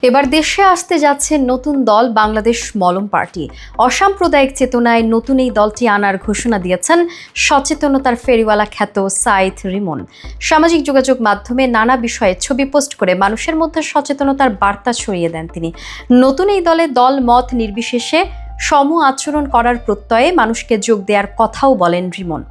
এবার দেশে আসতে যাচ্ছে নতুন দল বাংলাদেশ মলম পার্টি। অসাম্প্রদায়িক চেতনায় নতুন এই দলটি আনার ঘোষণা দিয়েছেন সচেতনতার ফেরিওয়ালা খ্যাত সাইদ রিমন। সামাজিক যোগাযোগ মাধ্যমে নানা বিষয়ে ছবি পোস্ট করে মানুষের মধ্যে সচেতনতার বার্তা ছড়িয়ে দেন তিনি। নতুন এই দলে দল মত নির্বিশেষে সম আচরণ করার প্রত্যয়ে মানুষকে যোগ দেওয়ার কথাও বলেন রিমন।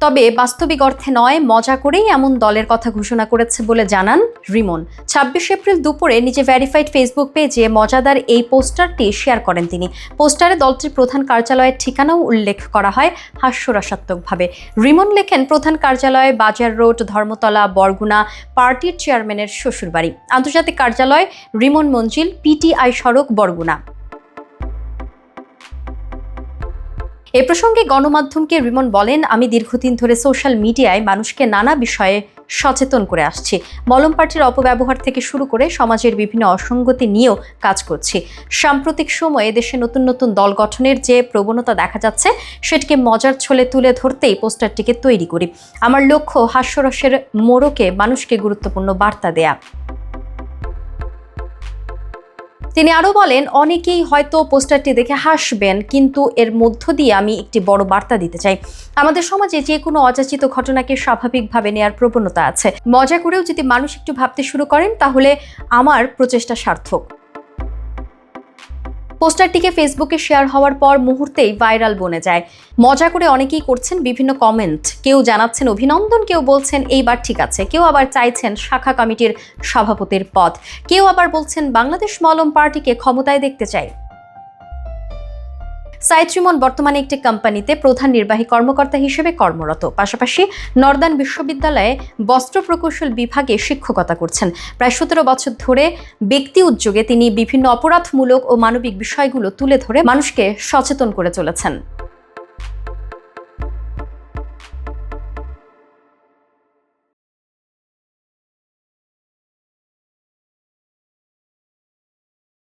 তবে বাস্তবিক অর্থে নয়, মজা করেই এমন দলের কথা ঘোষণা করেছে বলে জানান রিমন। ২৬ এপ্রিল দুপুরে নিজে ভেরিফাইড ফেসবুক পেজে মজাদার এই পোস্টারটি শেয়ার করেন তিনি। পোস্টারে দলটির প্রধান কার্যালয়ের ঠিকানাও উল্লেখ করা হয় হাস্যরসাত্মকভাবে। রিমন লেখেন, প্রধান কার্যালয় বাজার রোড, ধর্মতলা, বরগুনা, পার্টির চেয়ারম্যানের শ্বশুরবাড়ি। আন্তর্জাতিক কার্যালয় রিমন মঞ্জিল, পিটিআই সড়ক, বরগুনা। এ প্রসঙ্গে গণমাধ্যমকে রিমন বলেন, আমি দীর্ঘদিন ধরে সোশ্যাল মিডিয়ায় মানুষকে নানা বিষয়ে সচেতন করে আসছি। মলম পার্টির অপব্যবহার থেকে শুরু করে সমাজের বিভিন্ন অসঙ্গতি নিয়েও কাজ করছি। সাম্প্রতিক সময়ে দেশে নতুন নতুন দল গঠনের যে প্রবণতা দেখা যাচ্ছে সেটিকে মজার ছলে তুলে ধরতেই পোস্টারটিকে তৈরি করি। আমার লক্ষ্য হাস্যরসের মোড়কে মানুষকে গুরুত্বপূর্ণ বার্তা দেয়া। তিনি আরও বলেন, অনেকেই হয়তো পোস্টারটি দেখে হাসবেন, কিন্তু এর মধ্য দিয়ে আমি একটি বড় বার্তা দিতে চাই। আমাদের সমাজে যে কোনো অযাচিত ঘটনাকে স্বাভাবিকভাবে নেয়ার প্রবণতা আছে। মজা করেও যদি মানুষ একটু ভাবতে শুরু করেন তাহলে আমার প্রচেষ্টা সার্থক। পোস্টারটিকে ফেসবুকে শেয়ার হওয়ার পর মুহূর্তেই ভাইরাল বনে যায়। মজা করে অনেকেই করছেন বিভিন্ন কমেন্ট, কেউ জানাচ্ছেন অভিনন্দন, কেউ বলছেন এইবার ঠিক আছে, কেউ আবার চাইছেন শাখা কমিটির সভাপতির পদ, কেউ আবার বলছেন বাংলাদেশ মলম পার্টিকে ক্ষমতায় দেখতে চাই। সাইদ রিমন বর্তমানে একটি কোম্পানিতে প্রধান নির্বাহী কর্মকর্তা হিসেবে কর্মরত। পাশাপাশি নর্দান বিশ্ববিদ্যালয়ে বস্ত্র প্রকৌশল বিভাগে শিক্ষকতা করছেন। প্রায় ১৭ বছর ধরে ব্যক্তি উদ্যোগে তিনি বিভিন্ন অপরাধমূলক ও মানবিক বিষয়গুলো তুলে ধরে মানুষকে সচেতন করে চলেছেন।